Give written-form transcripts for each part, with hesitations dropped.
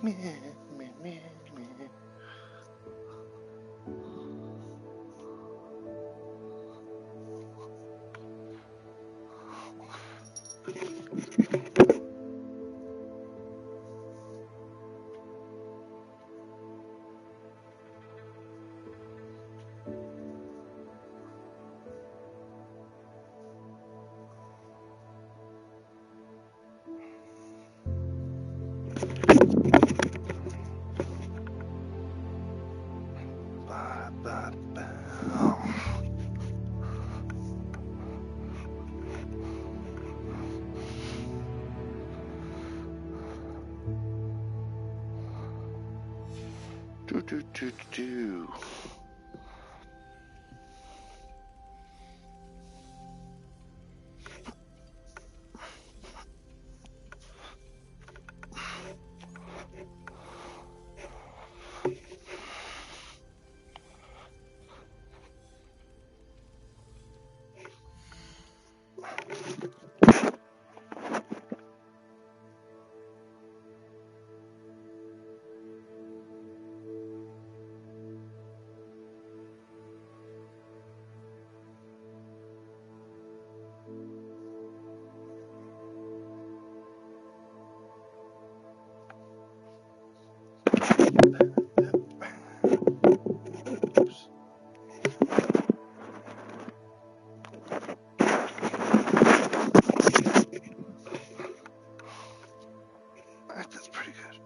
Meh, meh, meh, meh. Ba, ba, ba. Do, do, do, do. Oops. That's pretty good.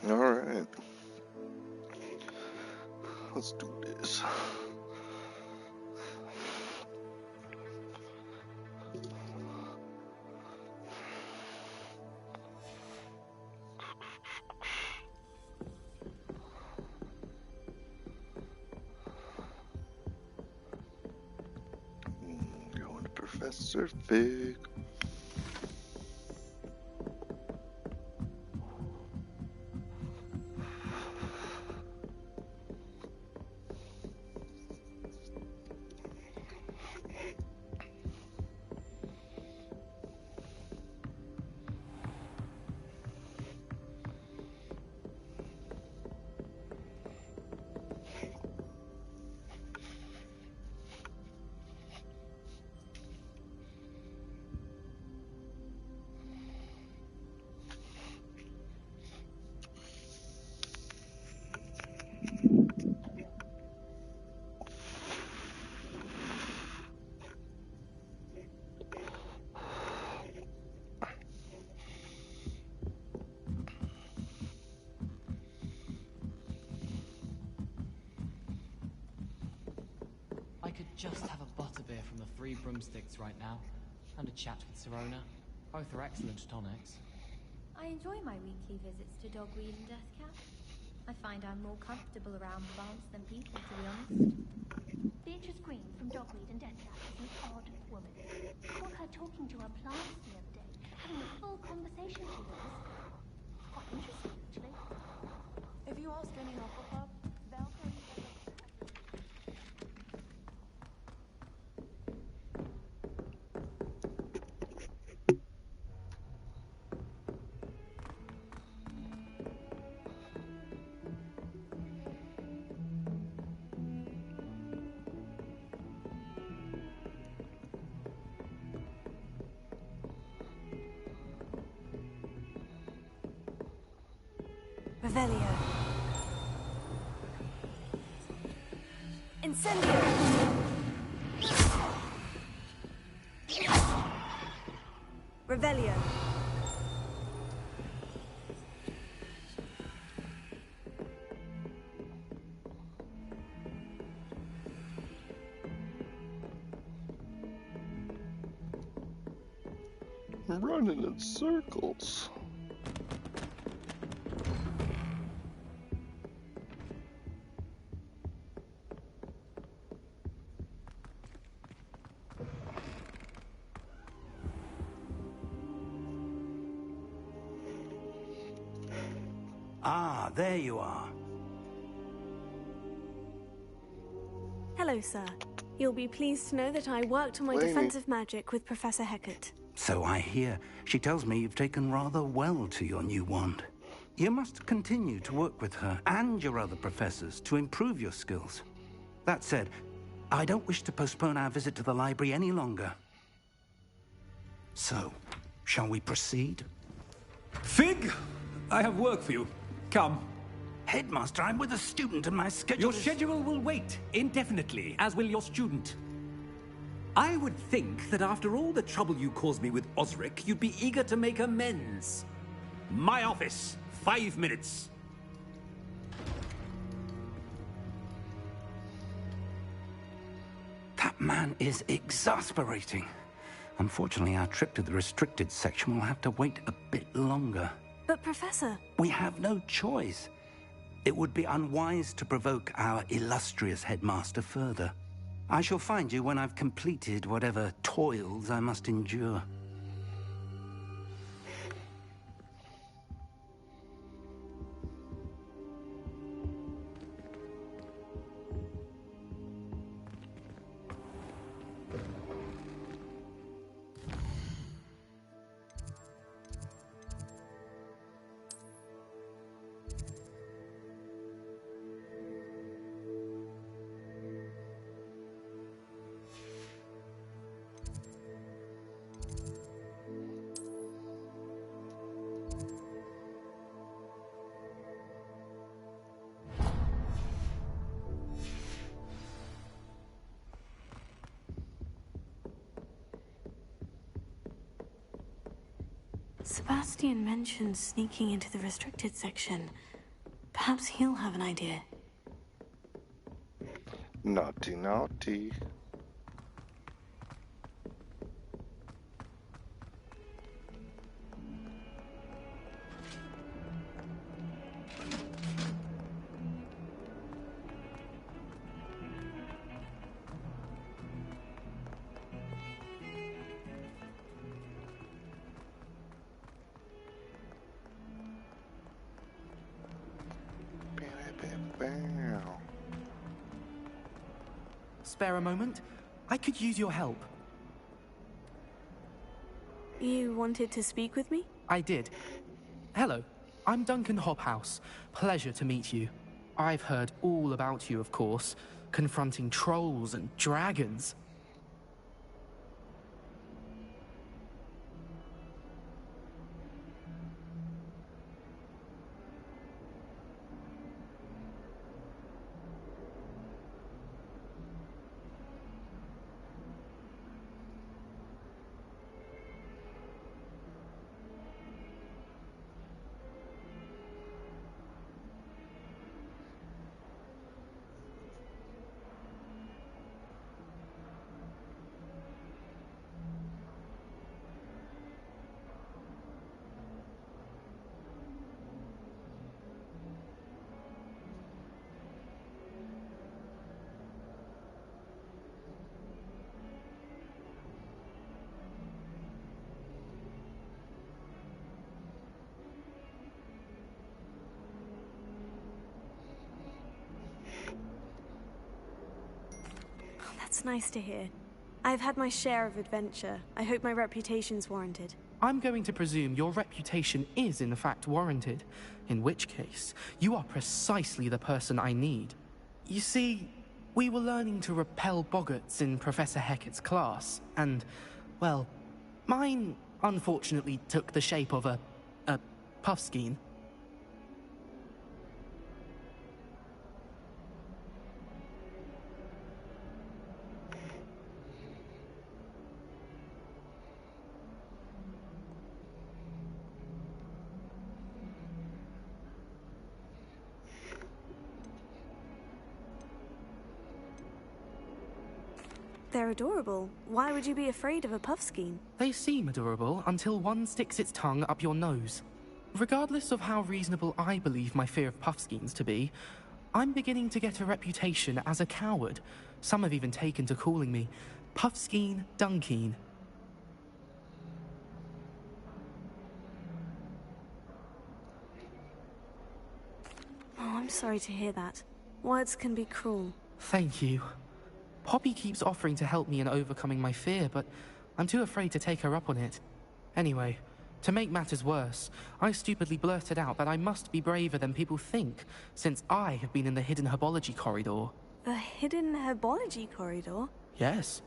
All right. Let's do this. Going to Professor Fig. I could just have a butterbeer from the Three Broomsticks right now, and a chat with Sirona. Both are excellent tonics. I enjoy my weekly visits to Dogweed and Deathcap. I find I'm more comfortable around plants than people, to be honest. Beatrice Green from Dogweed and Deathcap is an odd woman. Caught her talking to her plants the other day, having a full conversation, she was. Quite interesting, actually. If you ask any Hufflepuff, they'll tell you that. Revelio. Incendio. Revelio. I'm running in circles. Ah, there you are. Hello, Hello, sir. You'll be pleased to know that I worked on my Blamey. defensive magic with Professor Hecat. So I hear. She tells me you've taken rather well to your new wand. You must continue to work with her and your other professors to improve your skills. That said, I don't wish to postpone our visit to the library any longer. So, shall we proceed? Fig! I have work for you. Come. Headmaster, I'm with a student and my schedule Your schedule will wait indefinitely, as will your student. I would think that after all the trouble you caused me with Osric, you'd be eager to make amends. My office, 5 minutes. That man is exasperating. Unfortunately, our trip to the restricted section will have to wait a bit longer. But, Professor... We have no choice. It would be unwise to provoke our illustrious headmaster further. I shall find you when I've completed whatever toils I must endure. Sebastian mentioned sneaking into the restricted section. Perhaps he'll have an idea. Naughty, naughty. Bow. Spare a moment? I could use your help. You wanted to speak with me? I did. Hello, I'm Duncan Hobhouse. Pleasure to meet you. I've heard all about you, of course, confronting trolls and dragons. That's nice to hear. I've had my share of adventure. I hope my reputation's warranted. I'm going to presume your reputation is in fact warranted, in which case, you are precisely the person I need. You see, we were learning to repel boggarts in Professor Hecat's class, and, well, mine unfortunately took the shape of a puffskein. They're adorable. Why would you be afraid of a puffskein? They seem adorable until one sticks its tongue up your nose. Regardless of how reasonable I believe my fear of puffskeins to be, I'm beginning to get a reputation as a coward. Some have even taken to calling me Puffskein Dunkeen. Oh, I'm sorry to hear that. Words can be cruel. Thank you. Poppy keeps offering to help me in overcoming my fear, but I'm too afraid to take her up on it. Anyway, to make matters worse, I stupidly blurted out that I must be braver than people think, since I have been in the hidden herbology corridor. The hidden herbology corridor? Yes.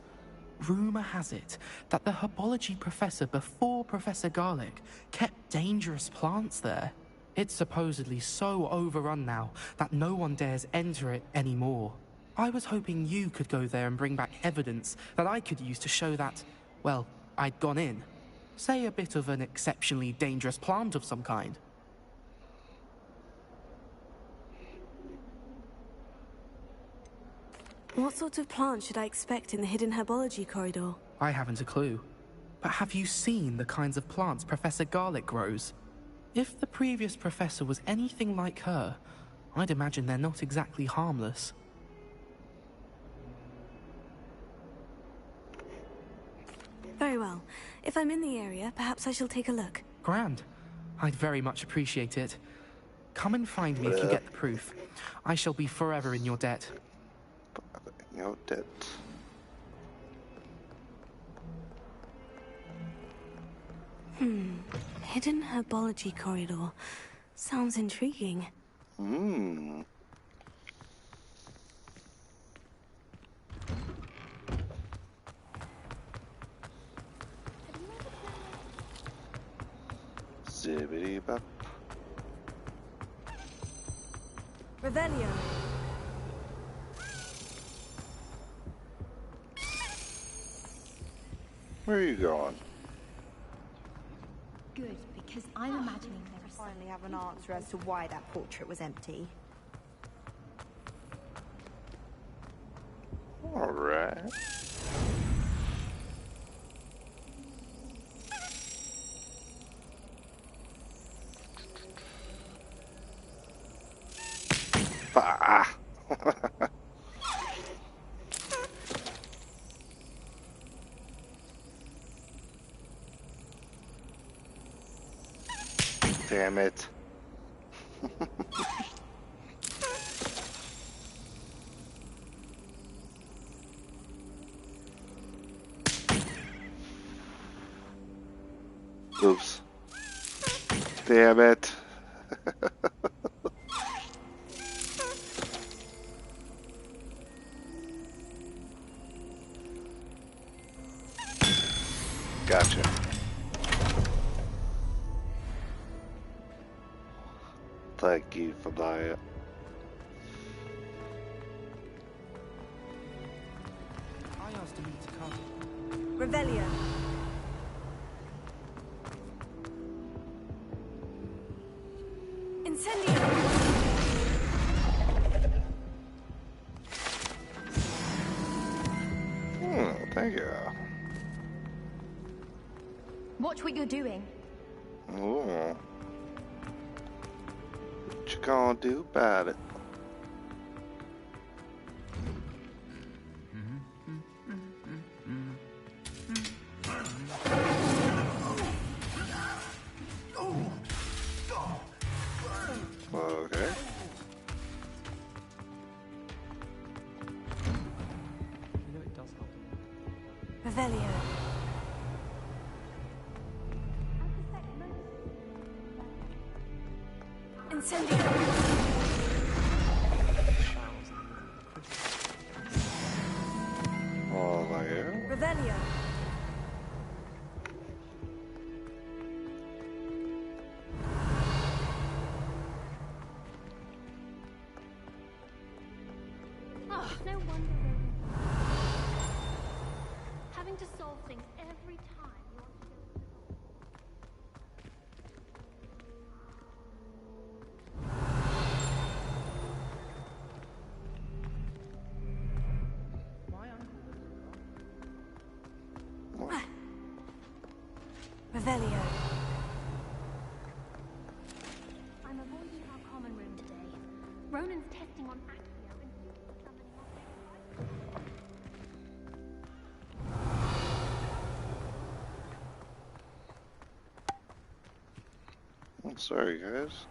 Rumor has it that the herbology professor before Professor Garlic kept dangerous plants there. It's supposedly so overrun now that no one dares enter it anymore. I was hoping you could go there and bring back evidence that I could use to show that, well, I'd gone in. Say a bit of an exceptionally dangerous plant of some kind. What sort of plant should I expect in the hidden herbology corridor? I haven't a clue. But have you seen the kinds of plants Professor Garlic grows? If the previous professor was anything like her, I'd imagine they're not exactly harmless. Very well. If I'm in the area, perhaps I shall take a look. Grand. I'd very much appreciate it. Come and find me if you get the proof. I shall be forever in your debt. Your debt. Hidden herbology corridor. Sounds intriguing. Zibbity bop. Revelio. Where are you going? Good, because I'm imagining there I is finally have an answer as to why that portrait was empty. Alright. Ah. Damn it. Oops. Damn it. Gotcha. Thank you for that. I asked him to come. Revelio. Incendio. Thank you. Watch what you're doing. Ooh. What you gonna do about it? Okay. You know it does help. Revelio. Incendio. Oh, yeah. Revelio. No wonder we're having to solve things every time you want to do it. Revelio. I'm avoiding our common room today. Ronan's testing on Accio and summoning on I'm sorry, guys.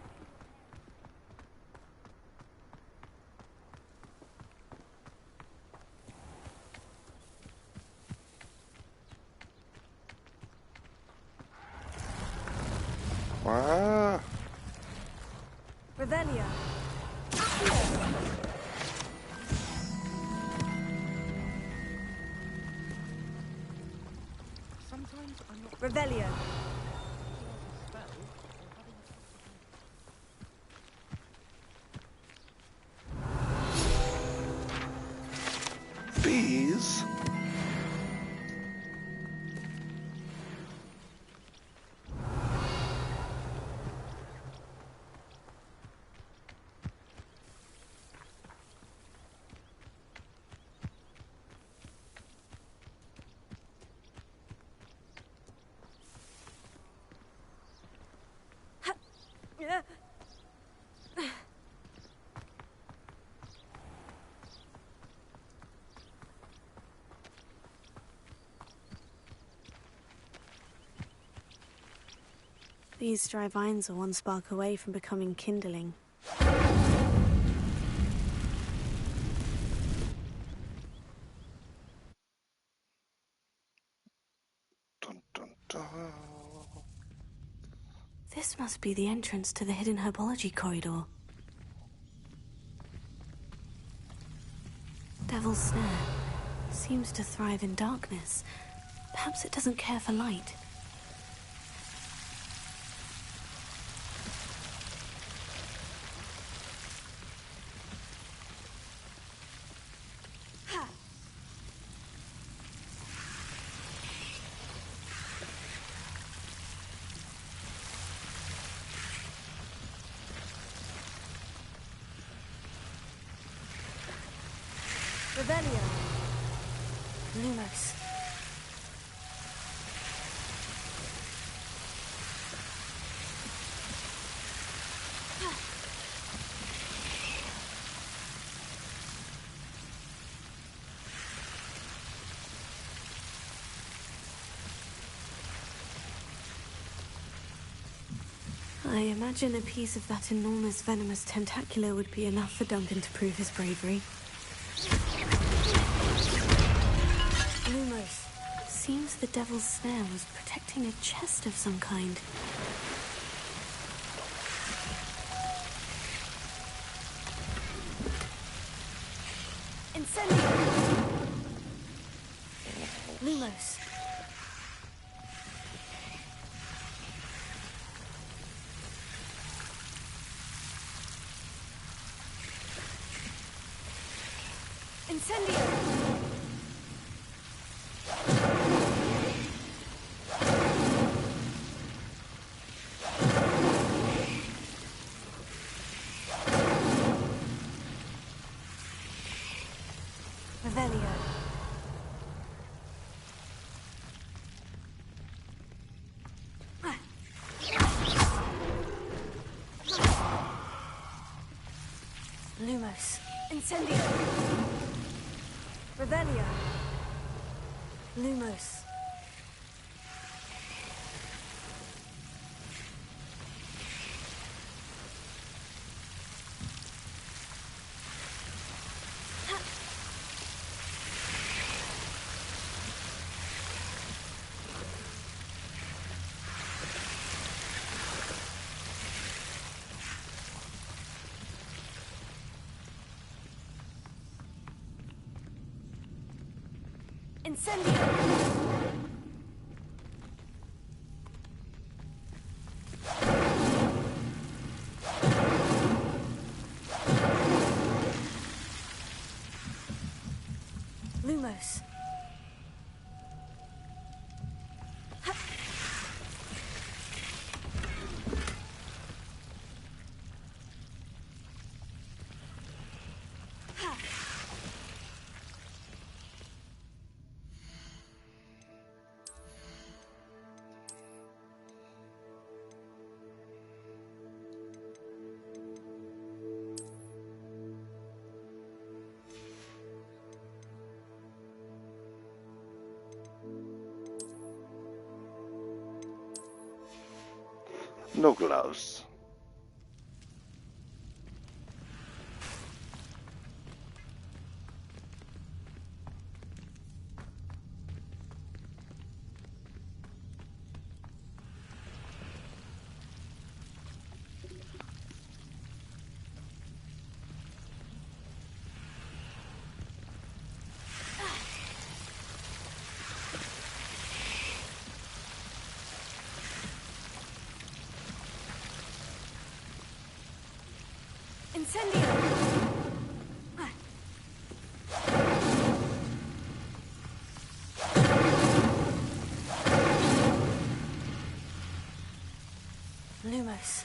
Revelio. Sometimes I'm not Revelio. Bees? These dry vines are one spark away from becoming kindling. Dun, dun, dun. This must be the entrance to the hidden herbology corridor. Devil's Snare seems to thrive in darkness. Perhaps it doesn't care for light. Revelio. Lumos. I imagine a piece of that enormous venomous tentacular would be enough for Duncan to prove his bravery. Lumos. Seems the Devil's Snare was protecting a chest of some kind. Incendio. Lumos. Incendio. Revelio. Lumos. Incendio. Revelio. Lumos. Incendio. Lumos. No gloves. Incendio! Lumos.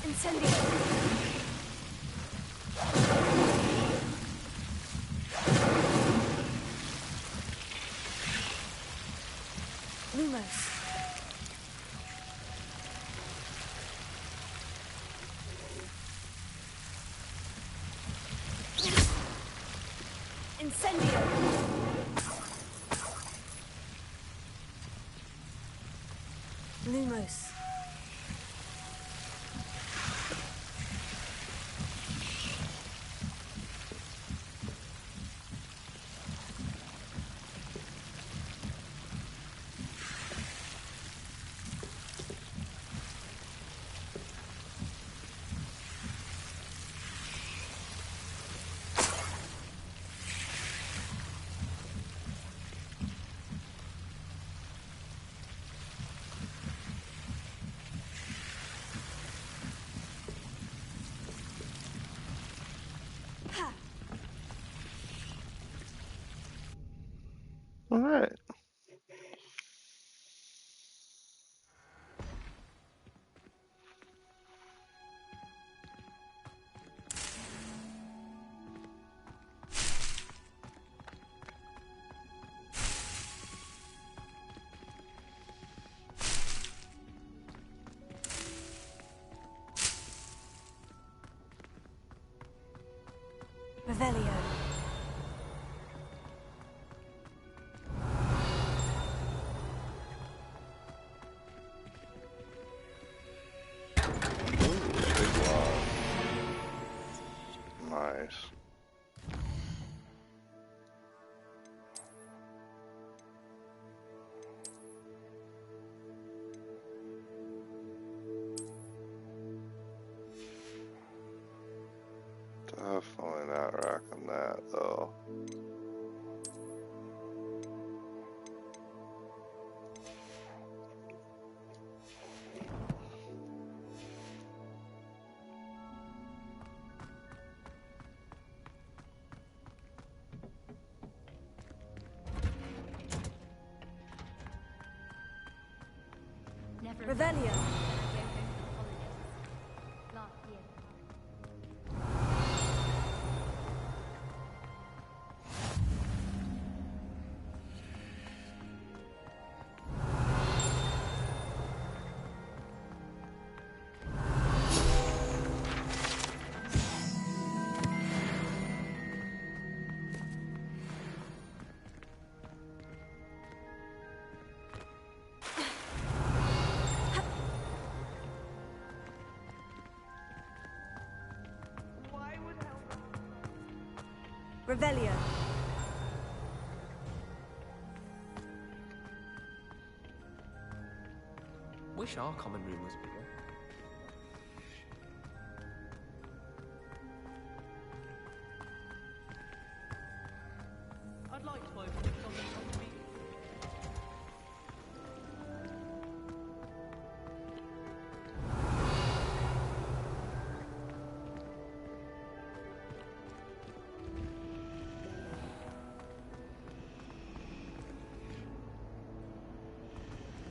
Incendio! Lumos. Incendio! Lumos. All right. Revelio. Big one. Nice. Definitely not rocking that though. Never Revelio. last year. Revelio. Wish our common room was bigger. I'd like to open it on the week.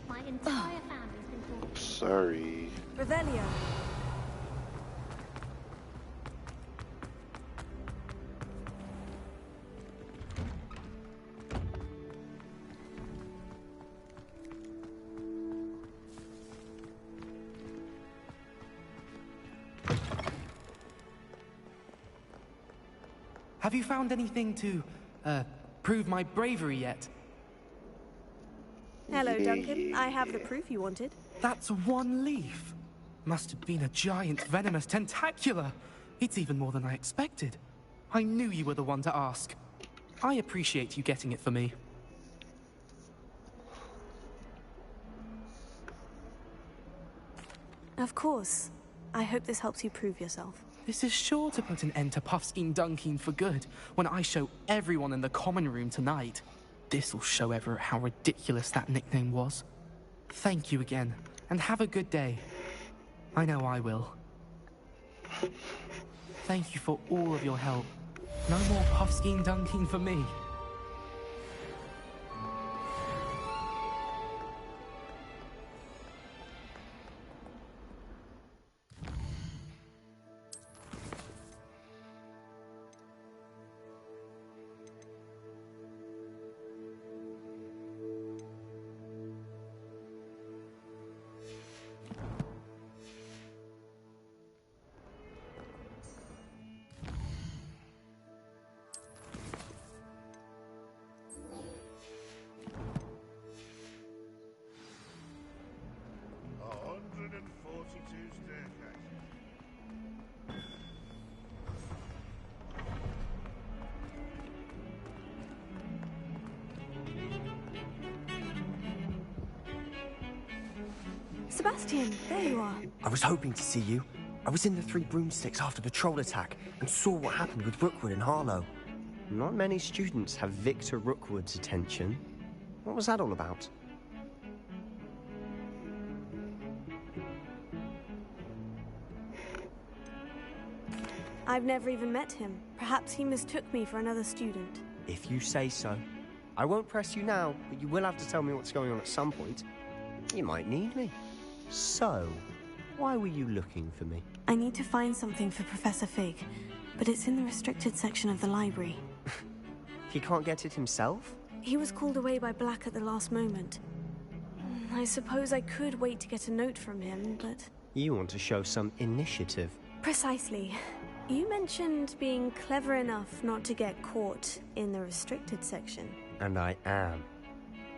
My entire family's been talking. Sorry. Revelio. Have you found anything to, prove my bravery yet? Hello, Duncan. I have the proof you wanted. That's one leaf. Must have been a giant venomous tentacula. It's even more than I expected. I knew you were the one to ask. I appreciate you getting it for me. Of course. I hope this helps you prove yourself. This is sure to put an end to Puffskein Dunkeen for good when I show everyone in the common room tonight. This'll show Everett how ridiculous that nickname was. Thank you again, and have a good day. I know I will. Thank you for all of your help. No more Puffskein Dunkeen for me. Sebastian, there you are. I was hoping to see you. I was in the Three Broomsticks after the troll attack and saw what happened with Rookwood and Harlow. Not many students have Victor Rookwood's attention. What was that all about? I've never even met him. Perhaps he mistook me for another student. If you say so. I won't press you now, but you will have to tell me what's going on at some point. You might need me. So, why were you looking for me? I need to find something for Professor Fig, but it's in the restricted section of the library. He can't get it himself? He was called away by Black at the last moment. I suppose I could wait to get a note from him, but... You want to show some initiative. Precisely. You mentioned being clever enough not to get caught in the restricted section. And I am.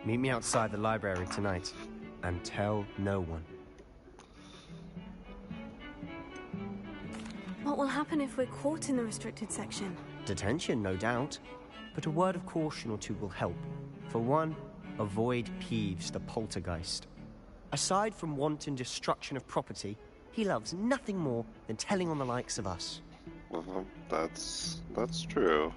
Meet me outside the library tonight, and tell no one. What will happen if we're caught in the restricted section? Detention, no doubt. But a word of caution or two will help. For one, avoid Peeves the poltergeist. Aside from wanton destruction of property, he loves nothing more than telling on the likes of us. That's true.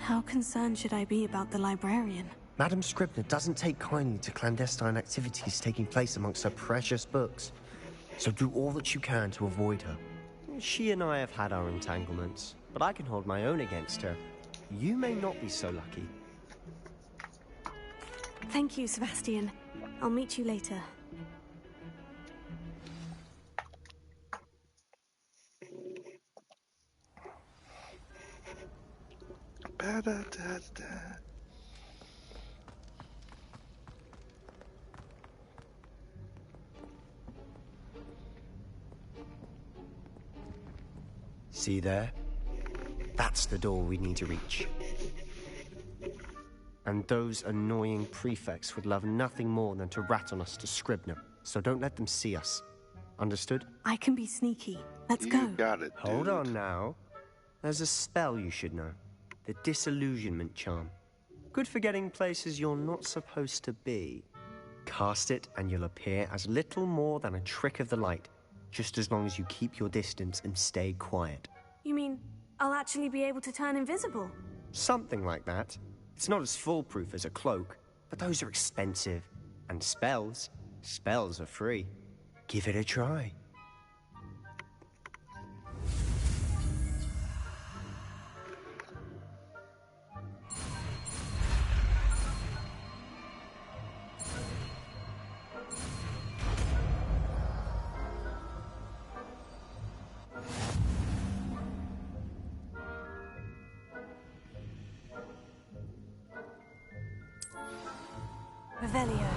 How concerned should I be about the librarian? Madam Scribner doesn't take kindly to clandestine activities taking place amongst her precious books. So do all that you can to avoid her. She and I have had our entanglements, but I can hold my own against her. You may not be so lucky. Thank you, Sebastian. I'll meet you later. Ba-da-da-da. See there? That's the door we need to reach. And those annoying prefects would love nothing more than to rat on us to Scribner, so don't let them see us. Understood? I can be sneaky. Let's You go. got it, dude. Hold on now. There's a spell you should know. The Disillusionment Charm. Good for getting places you're not supposed to be. Cast it and you'll appear as little more than a trick of the light, just as long as you keep your distance and stay quiet. You mean I'll actually be able to turn invisible? Something like that. It's not as foolproof as a cloak, but those are expensive. And spells are free. Give it a try. Revelio.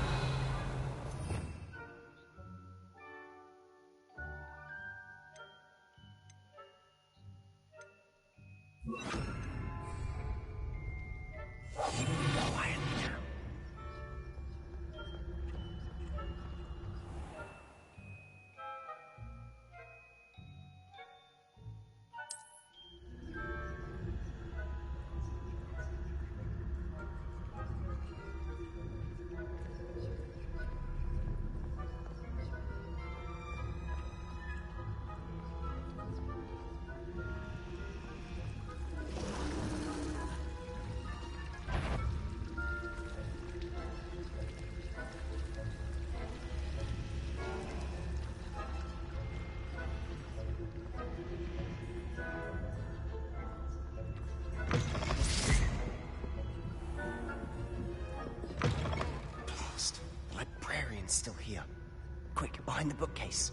behind the bookcase.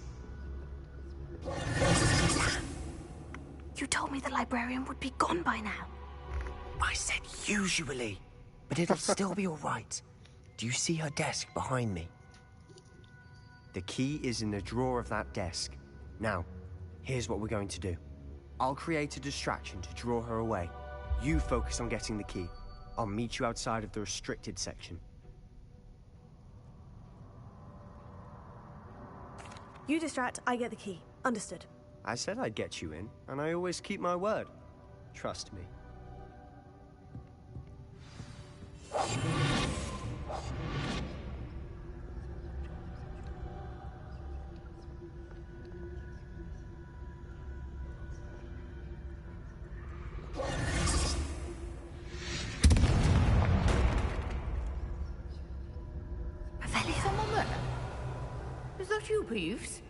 You told me the librarian would be gone by now. I said usually, but it'll still be all right. Do you see her desk behind me? The key is in the drawer of that desk. Now, here's what we're going to do. I'll create a distraction to draw her away. You focus on getting the key. I'll meet you outside of the restricted section. You distract, I get the key. Understood. I said I'd get you in, and I always keep my word. Trust me. Someone there? Is that you, Peeves?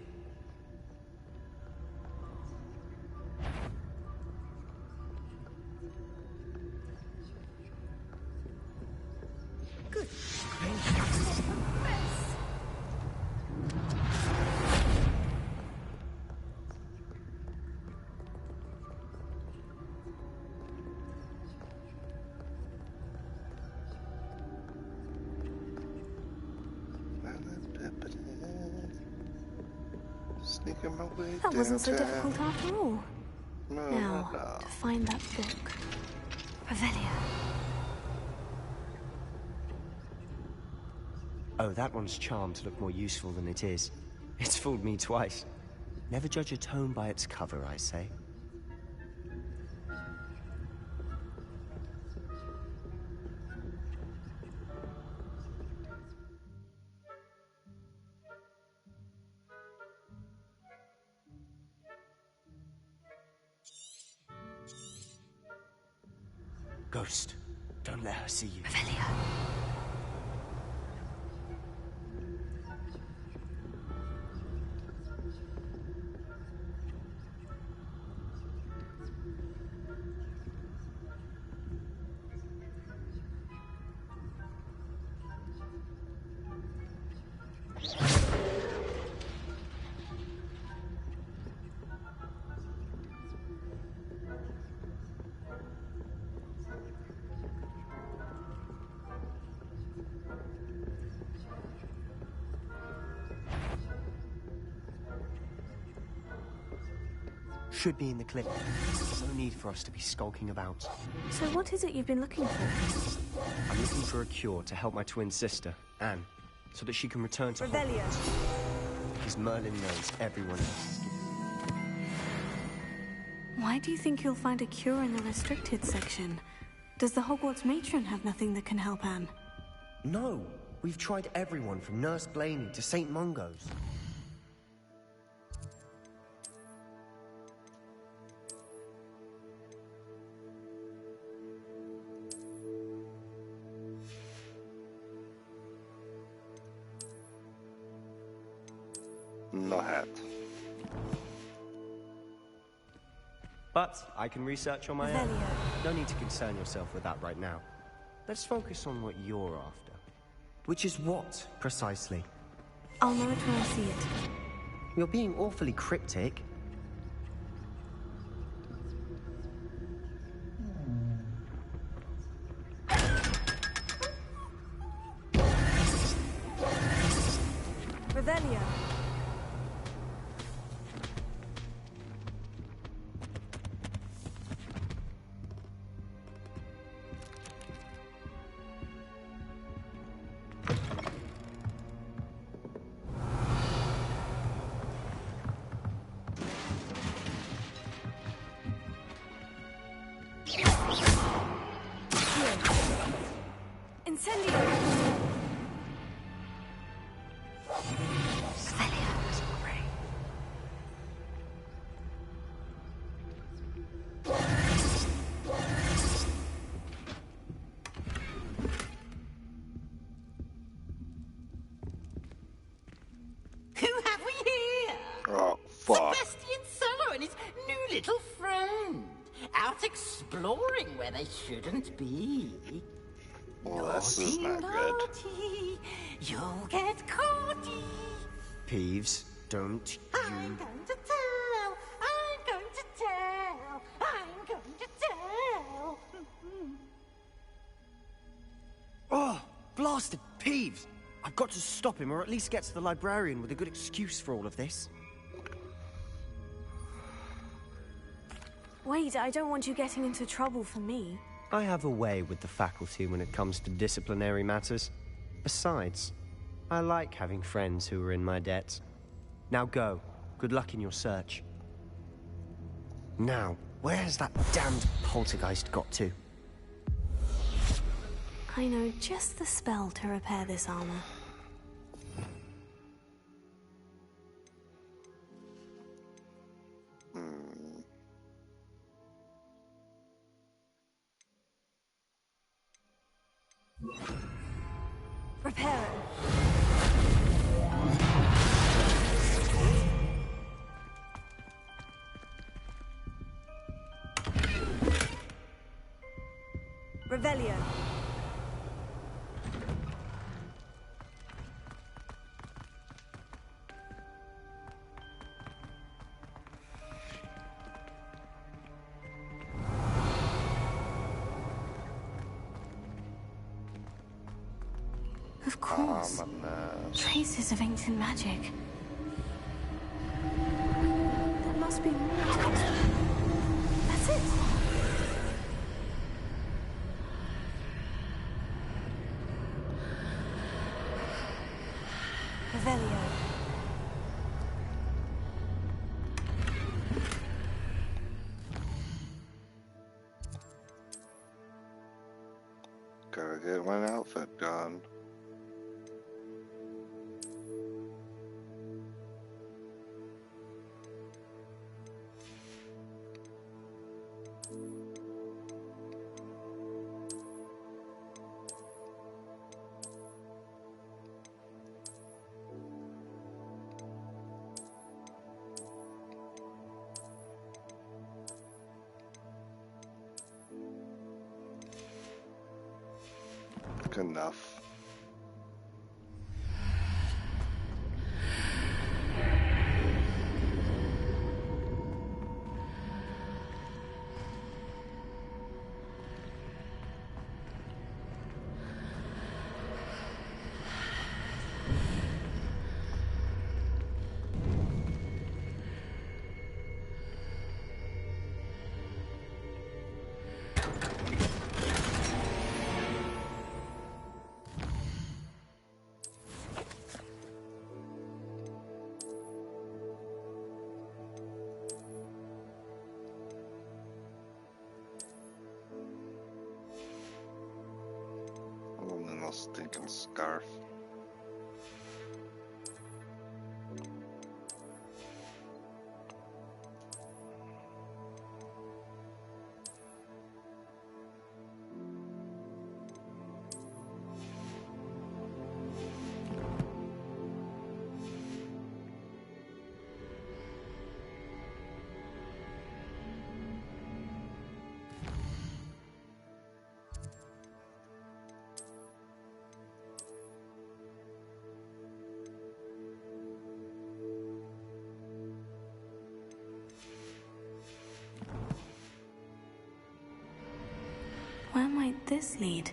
Good. Sneaking my way That wasn't so downtown. difficult after all. No, Now, no. to find that book. Revelio. Oh, that one's charmed to look more useful than it is. It's fooled me twice. Never judge a tome by its cover, I say. Ghost, don't let her see you. Revelio. Should be in the clip. No need for us to be skulking about. So what is it you've been looking for? I'm looking for a cure to help my twin sister, Anne, so that she can return to Revelio. Hogwarts. Because Merlin knows everyone else. Why do you think you'll find a cure in the restricted section? Does the Hogwarts matron have nothing that can help Anne? No, we've tried everyone from Nurse Blaney to St. Mungo's. No hat. But I can research on my own. Revelio. No need to concern yourself with that right now. Let's focus on what you're after. Which is what, precisely? I'll know it when I see it. You're being awfully cryptic. Revelio. Incendio. Who have we here? Oh, fuck. Sebastian Solo and his new little friend. Out exploring where they shouldn't be. Well, this is not good. Naughty, you'll get caughty. Peeves, Don't I'm you... going to tell! I'm going to tell! I'm going to tell! Oh, blasted Peeves! I've got to stop him, or at least get to the librarian with a good excuse for all of this. Wait, I don't want you getting into trouble for me. I have a way with the faculty when it comes to disciplinary matters. Besides, I like having friends who are in my debt. Now go. Good luck in your search. Now, where's that damned poltergeist got to? I know just the spell to repair this armor. Repair it. Revelio. Of course. Traces of ancient magic. There must be more to it. That's it. Revelio. Gotta get my outfit done. Enough. Stinking scarf. Where might this lead?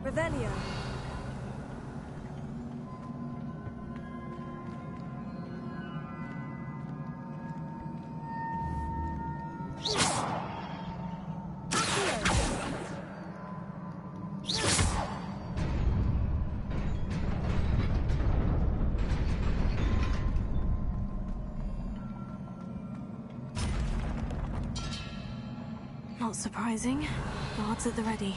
Revelio. Not surprising. Guards at the ready.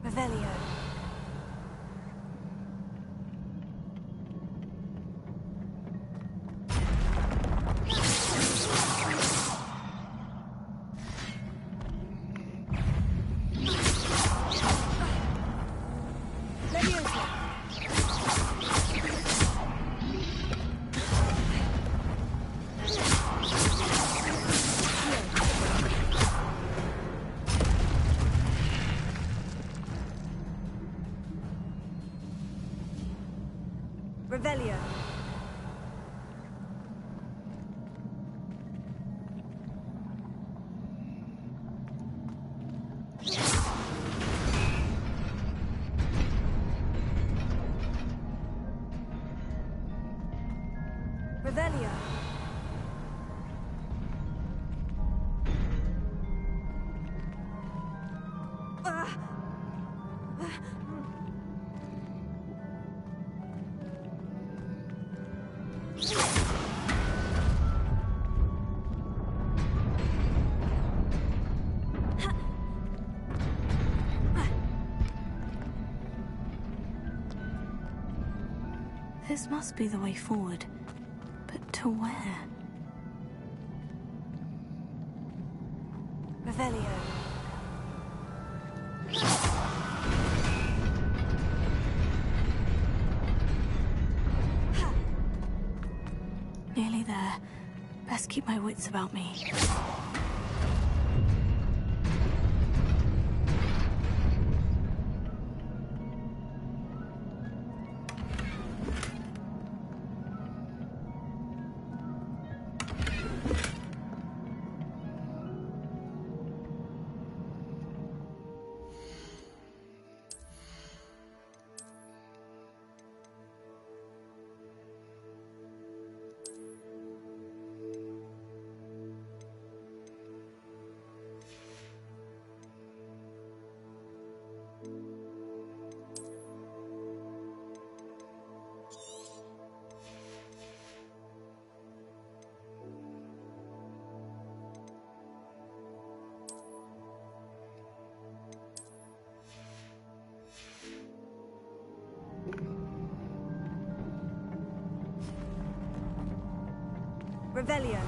Revelio. Revelio. Revelio. This must be the way forward. But to where? Revelio. Nearly there. Best keep my wits about me. Revelio.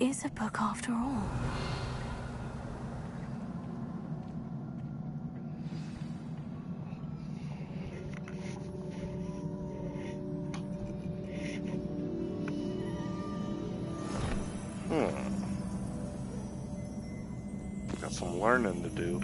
Is a book after all. Got some learning to do.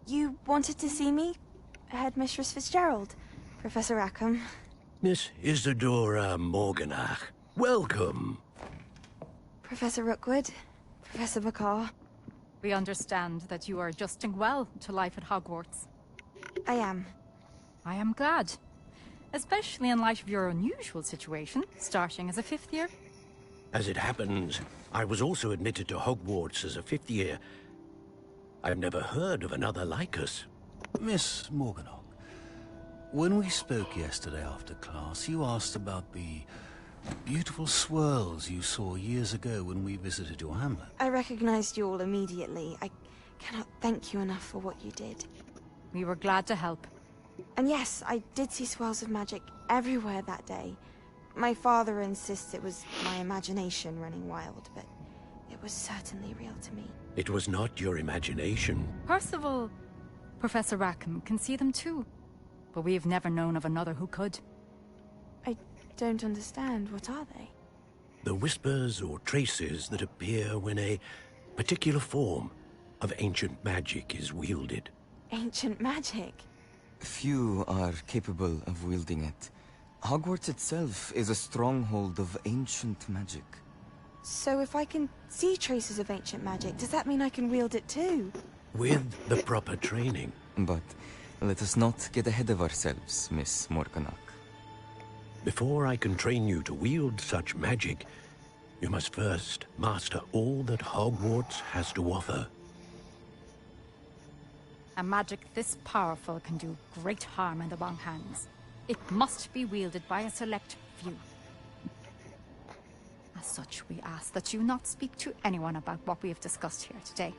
You wanted to see me? Headmistress Fitzgerald? Professor Rackham? Miss Isadora Morganach, welcome. Professor Rookwood? Professor McCaw? We understand that you are adjusting well to life at Hogwarts. I am. I am glad. Especially in light of your unusual situation, starting as a 5th year. As it happens, I was also admitted to Hogwarts as a 5th year. I've never heard of another like us. Miss Morganach, when we spoke yesterday after class, you asked about the beautiful swirls you saw years ago when we visited your hamlet. I recognized you all immediately. I cannot thank you enough for what you did. We were glad to help. And yes, I did see swirls of magic everywhere that day. My father insists it was my imagination running wild, but it was certainly real to me. It was not your imagination. Percival, Professor Rackham can see them too. But we have never known of another who could. I don't understand. What are they? The whispers or traces that appear when a particular form of ancient magic is wielded. Ancient magic? Few are capable of wielding it. Hogwarts itself is a stronghold of ancient magic. So if I can see traces of ancient magic, does that mean I can wield it too? With the proper training. But let us not get ahead of ourselves, Miss Morganach. Before I can train you to wield such magic, you must first master all that Hogwarts has to offer. A magic this powerful can do great harm in the wrong hands. It must be wielded by a select few. As such, we ask that you not speak to anyone about what we have discussed here today.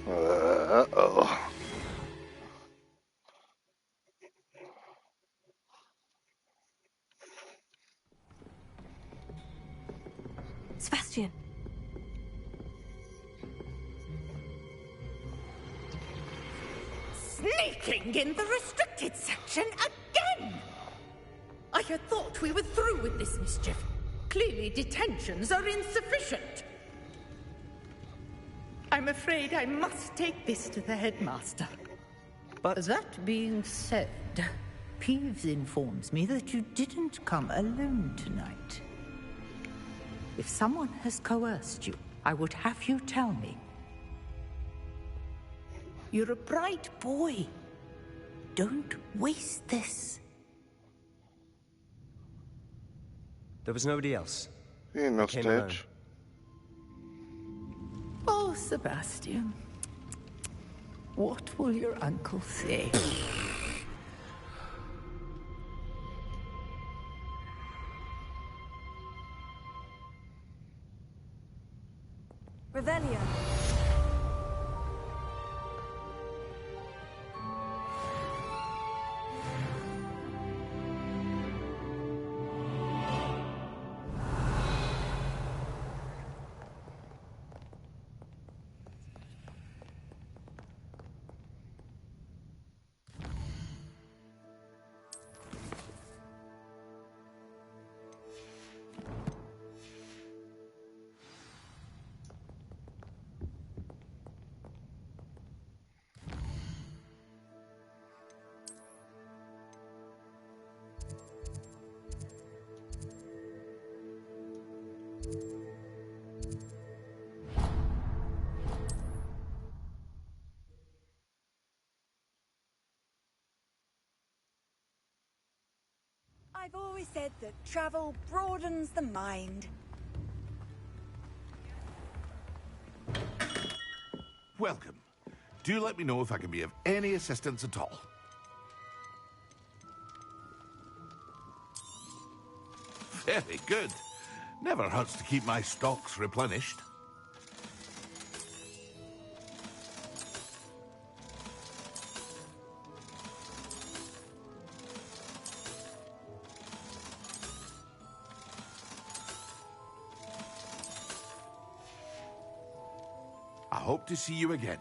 Uh-oh. Sebastian. Sneaking in the restricted section again! I had thought we were through with this mischief. Clearly detentions are insufficient. I'm afraid I must take this to the headmaster. But that being said, Peeves informs me that you didn't come alone tonight. If someone has coerced you, I would have you tell me. You're a bright boy. Don't waste this. There was nobody else. Ain't no I came alone. stage. Oh, Sebastian. What will your uncle say? Revelio. I've always said that travel broadens the mind. Welcome. Do let me know if I can be of any assistance at all. Very good. Never hurts to keep my stocks replenished. I hope to see you again.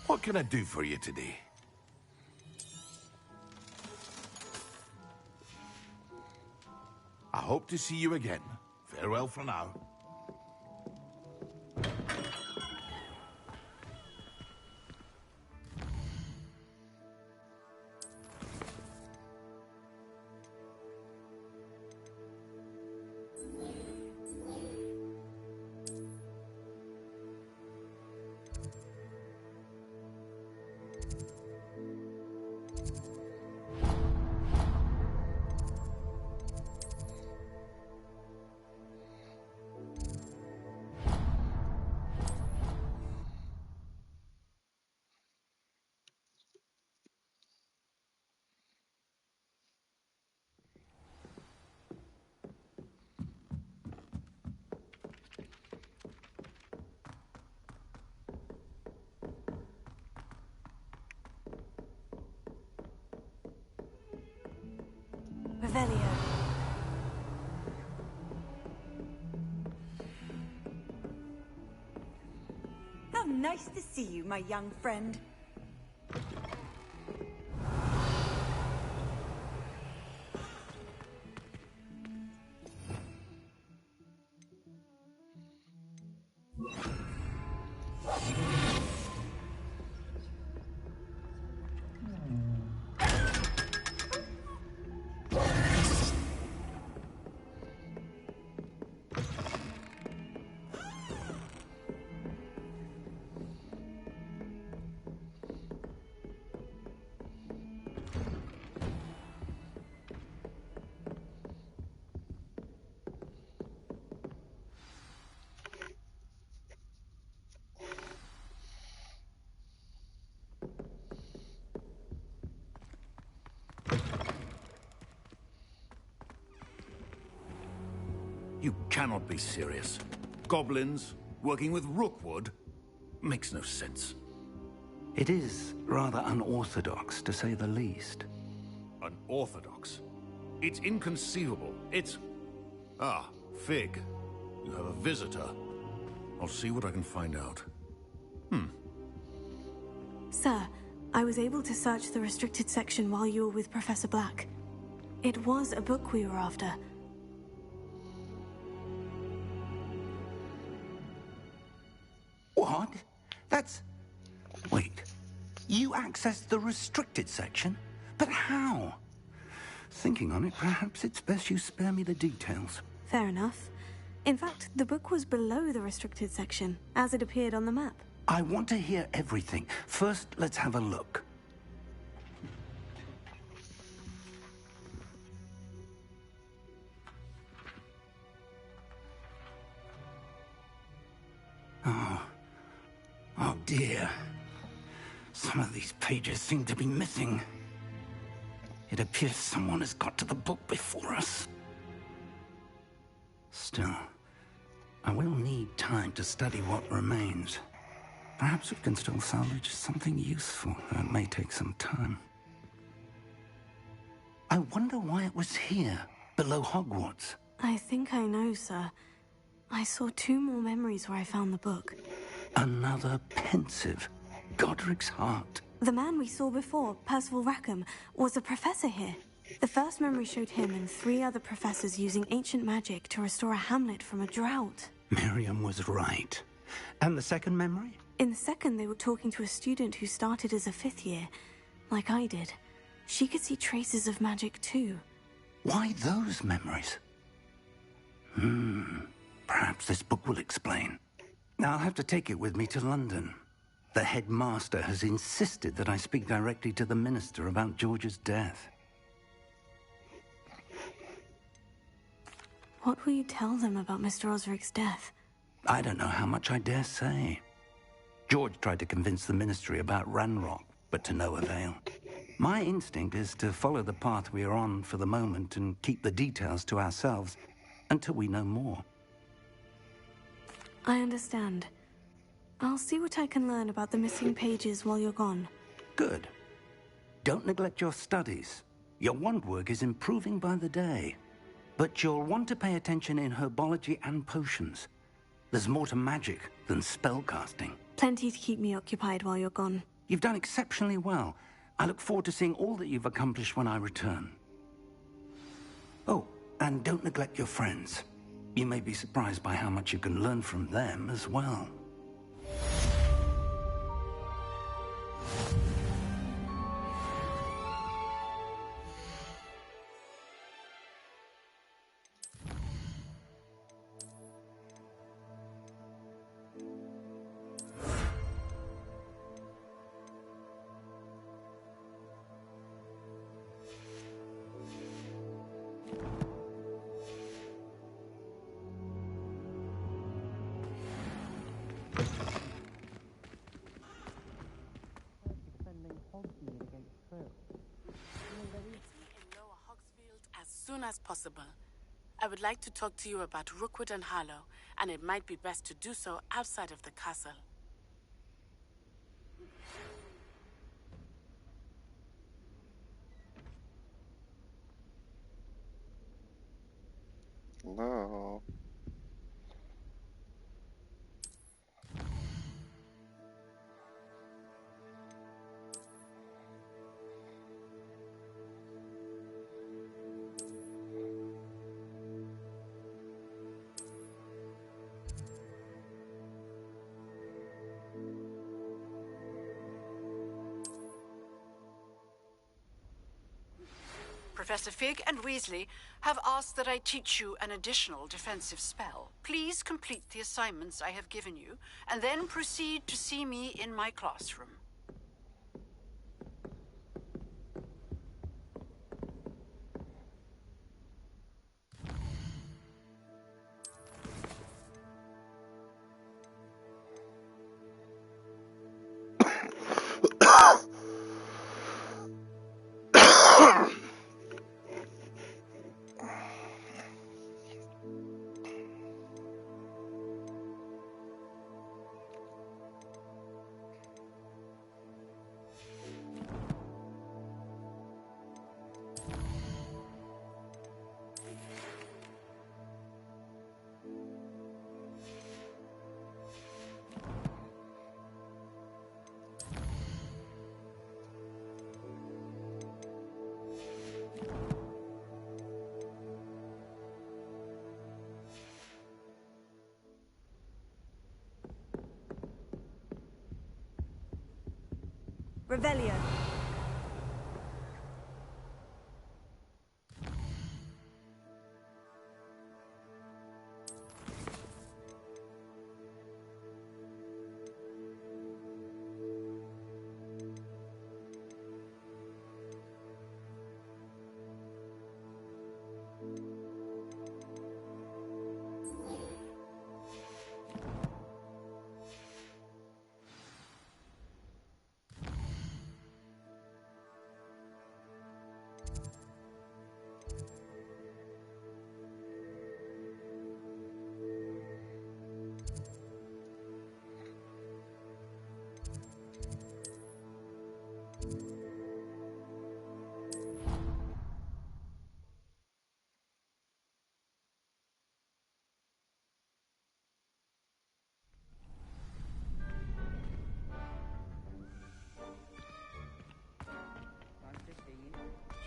What can I do for you today? I hope to see you again. Farewell for now. Revelio. How nice to see you, my young friend. You cannot be serious. Goblins working with Rookwood makes no sense. It is rather unorthodox, to say the least. Unorthodox? It's inconceivable. It's... Ah, Fig. You have a visitor. I'll see what I can find out. Sir, I was able to search the restricted section while you were with Professor Black. It was a book we were after. What? You accessed the restricted section? But how? Thinking on it, perhaps it's best you spare me the details. Fair enough. In fact, the book was below the restricted section, as it appeared on the map. I want to hear everything. First, let's have a look. Oh dear. Some of these pages seem to be missing. It appears someone has got to the book before us. Still, I will need time to study what remains. Perhaps we can still salvage something useful, though it may take some time. I wonder why it was here, below Hogwarts. I think I know, sir. I saw 2 more memories where I found the book. Another pensive. Godric's heart. The man we saw before, Percival Rackham, was a professor here. The first memory showed him and 3 other professors using ancient magic to restore a hamlet from a drought. Miriam was right. And the second memory? In the second, they were talking to a student who started as a 5th year, like I did. She could see traces of magic too. Why those memories? Perhaps this book will explain. I'll have to take it with me to London. The headmaster has insisted that I speak directly to the minister about George's death. What will you tell them about Mr. Osric's death? I don't know how much I dare say. George tried to convince the ministry about Ranrock, but to no avail. My instinct is to follow the path we are on for the moment and keep the details to ourselves until we know more. I understand. I'll see what I can learn about the missing pages while you're gone. Good. Don't neglect your studies. Your wand work is improving by the day. But you'll want to pay attention in herbology and potions. There's more to magic than spellcasting. Plenty to keep me occupied while you're gone. You've done exceptionally well. I look forward to seeing all that you've accomplished when I return. Oh, and don't neglect your friends. You may be surprised by how much you can learn from them as well. As possible. I would like to talk to you about Rookwood and Harlow, and it might be best to do so outside of the castle. No. Professor Fig and Weasley have asked that I teach you an additional defensive spell. Please complete the assignments I have given you, and then proceed to see me in my classroom. Revelio.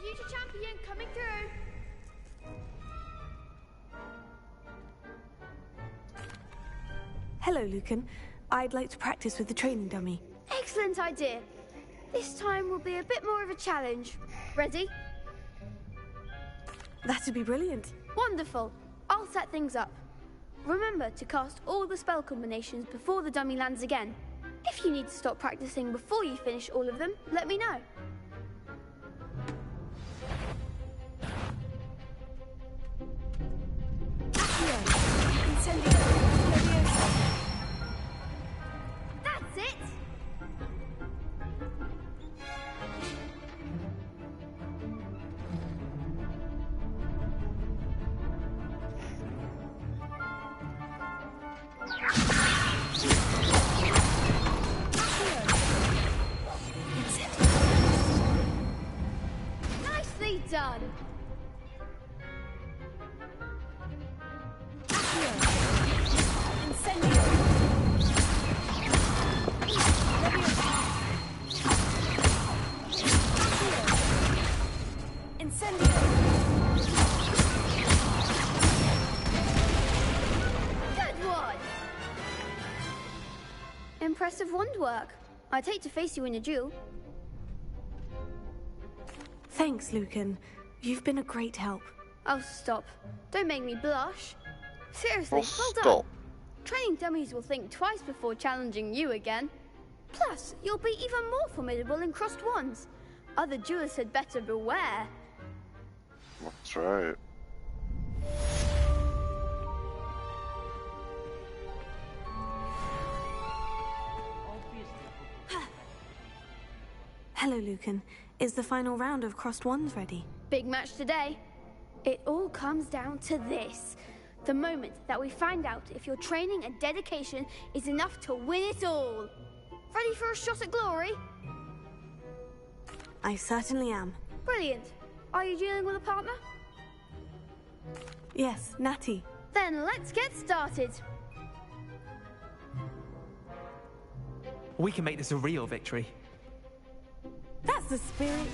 Future champion coming through. Hello, Lucan. I'd like to practice with the training dummy. Excellent idea. This time will be a bit more of a challenge. Ready? That'd be brilliant. Wonderful. I'll set things up. Remember to cast all the spell combinations before the dummy lands again. If you need to stop practicing before you finish all of them, let me know. That's it! Nicely done! Good one! Impressive wand work. I'd hate to face you in a duel. Thanks, Lucan. You've been a great help. Oh, stop. Don't make me blush. Seriously, Oh, well stop. done. Training dummies will think twice before challenging you again. Plus, you'll be even more formidable in crossed wands. Other duelists had better beware. That's right. Hello, Lucan. Is the final round of crossed wands ready? Big match today. It all comes down to this. The moment that we find out if your training and dedication is enough to win it all. Ready for a shot at glory? I certainly am. Brilliant. Are you dealing with a partner? Yes, Natty. Then let's get started. We can make this a real victory. That's the spirit.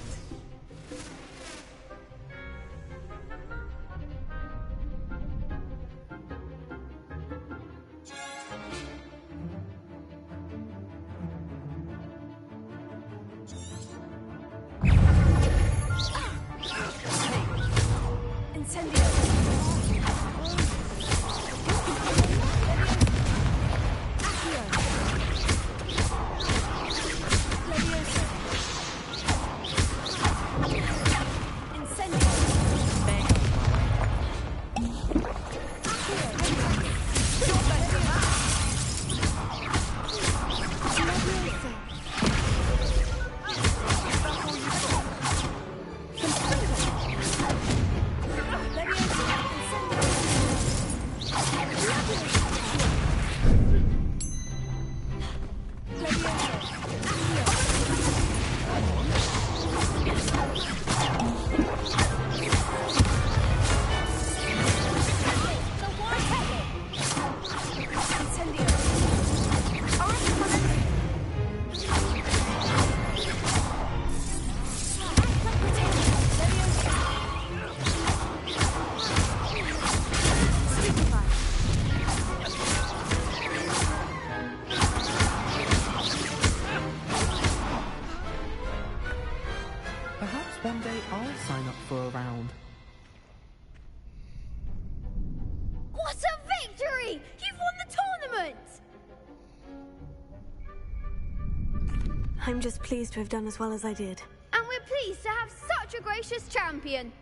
I'm just pleased to have done as well as I did. And we're pleased to have such a gracious champion.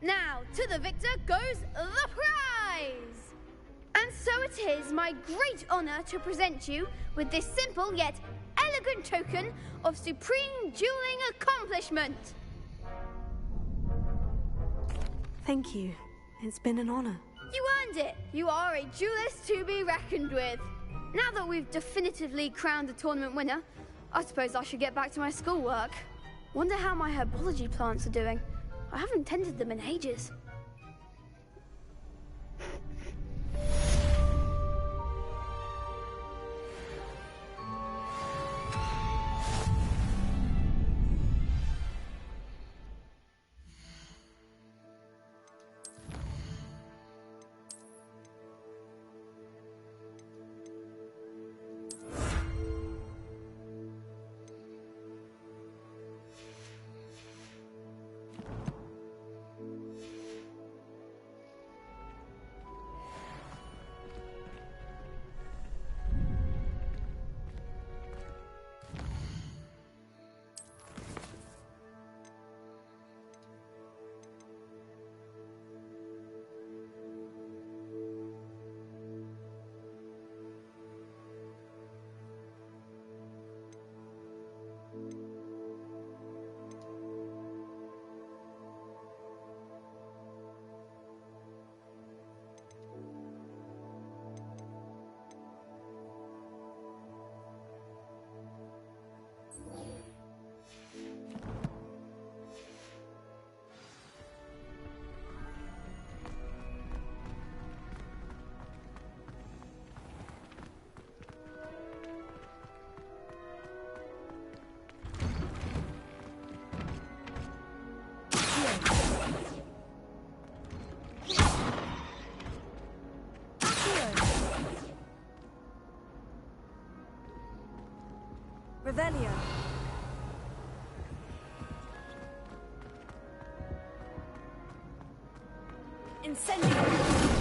Now, to the victor goes the prize! And so it is my great honor to present you with this simple yet elegant token of supreme dueling accomplishment. Thank you. It's been an honor. You earned it. You are a duelist to be reckoned with. Now that we've definitively crowned the tournament winner, I suppose I should get back to my schoolwork. Wonder how my herbology plants are doing. I haven't tended them in ages. Revelio. Incendio.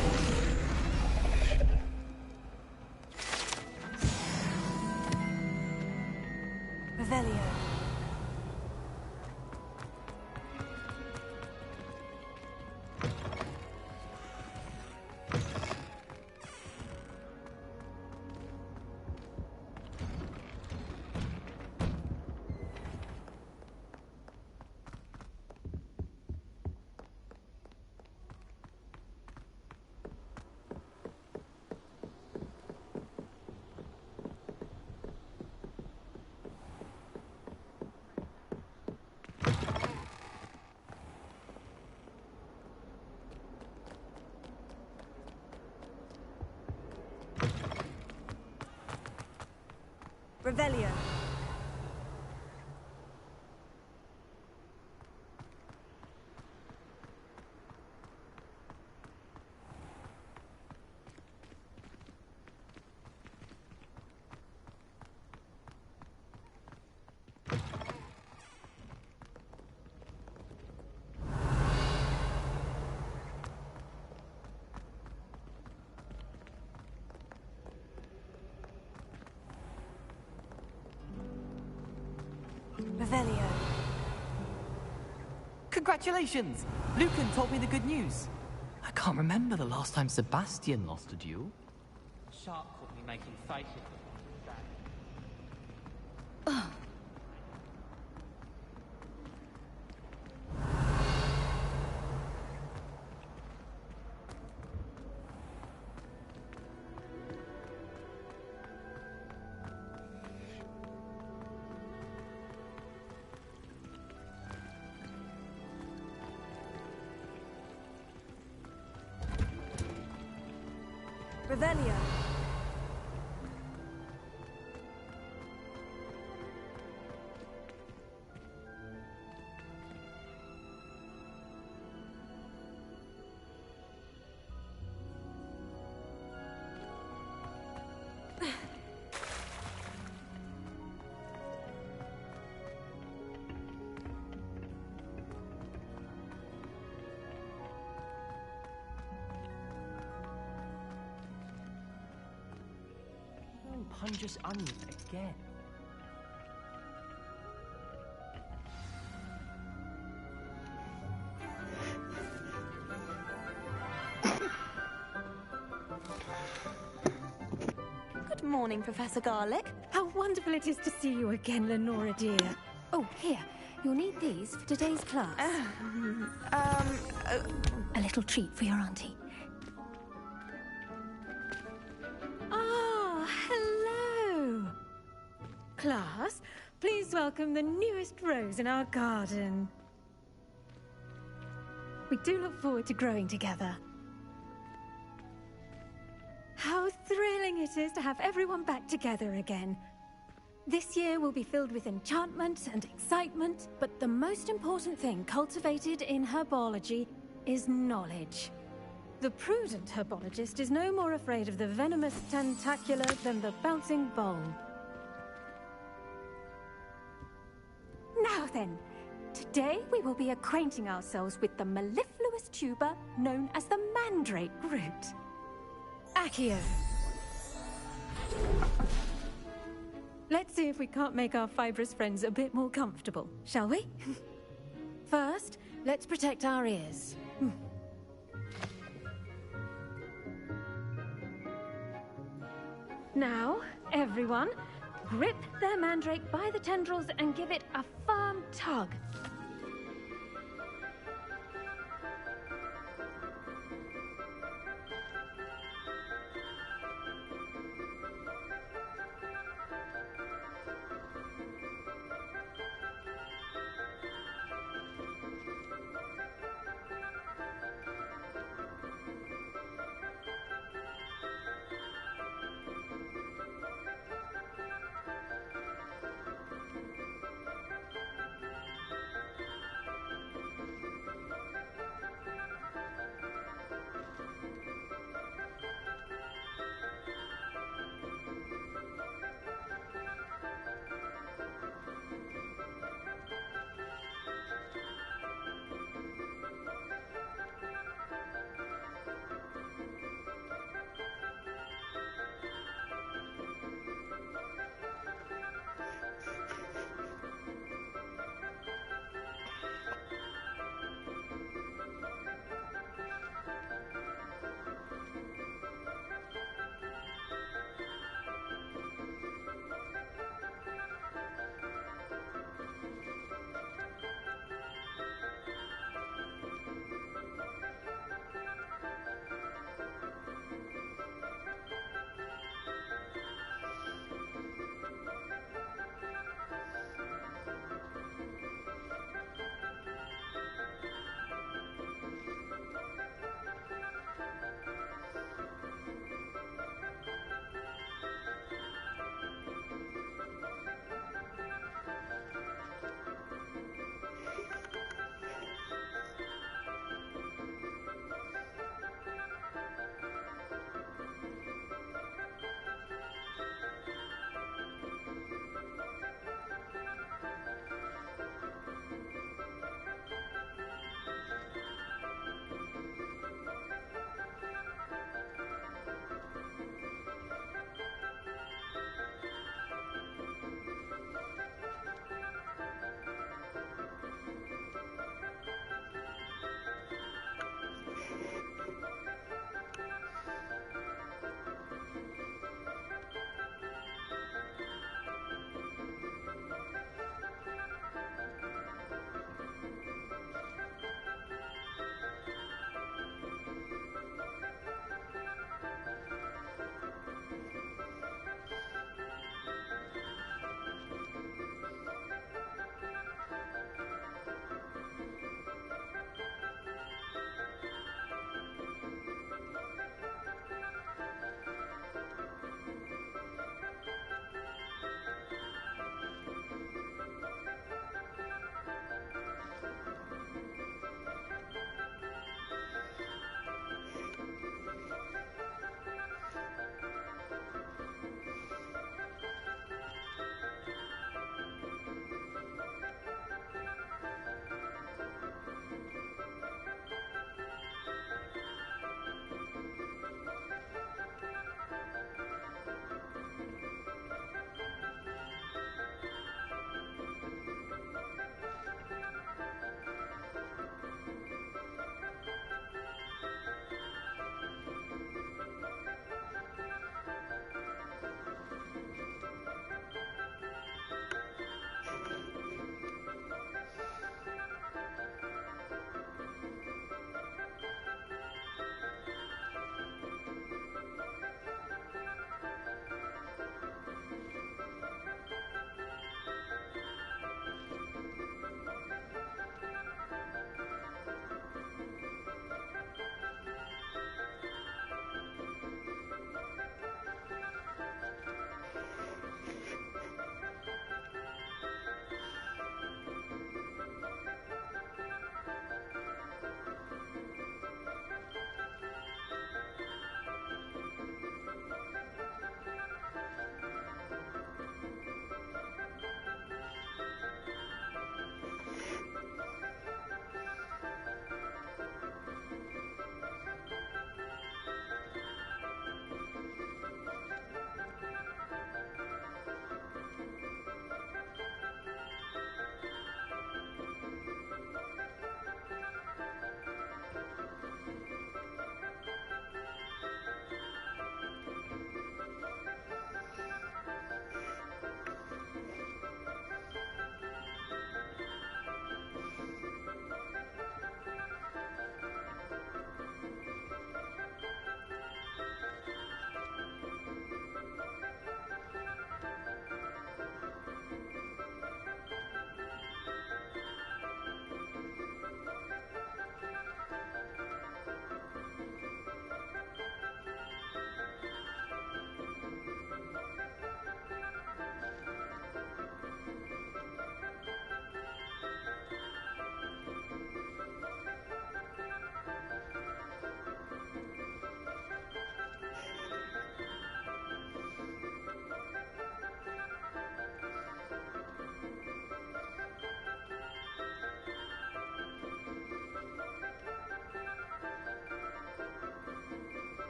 Revelio. Revelio. Revelio. Congratulations! Lucan told me the good news. I can't remember the last time Sebastian lost a duel. Shark caught me making faces. Revelio. Pungent onion again. morning, Professor Garlick. How wonderful it is to see you again, Lenora dear. Oh, here. You'll need these for today's class. A little treat for your auntie. Ah, hello. Class, please welcome the newest rose in our garden. We do look forward to growing together. How thrilling it is to have everyone back together again. This year will be filled with enchantment and excitement, but the most important thing cultivated in herbology is knowledge. The prudent herbologist is no more afraid of the venomous tentacula than the bouncing bowl. Now then, today we will be acquainting ourselves with the mellifluous tuber known as the mandrake root. Accio. Let's see if we can't make our fibrous friends a bit more comfortable, shall we? First, let's protect our ears. Now, everyone, grip their mandrake by the tendrils and give it a firm tug.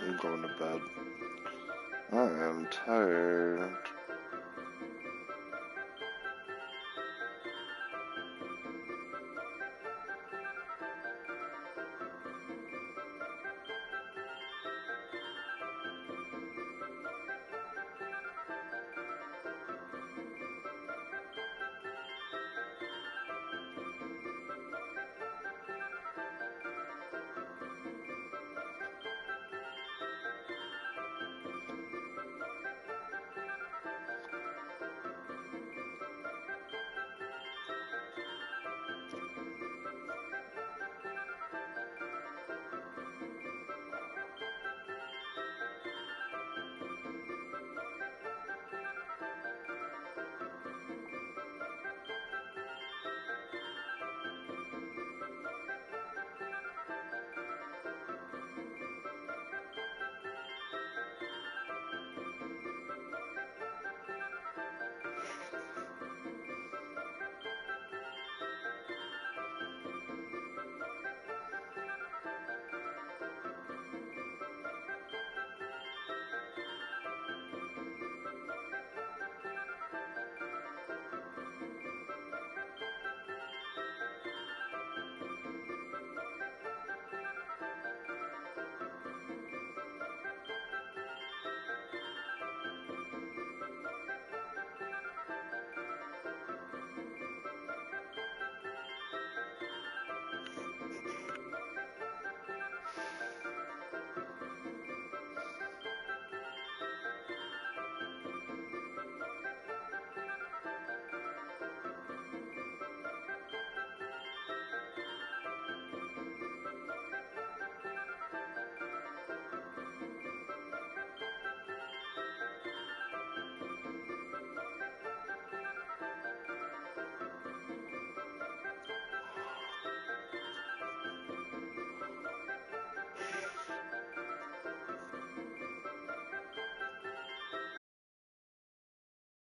I'm going to bed. I am tired.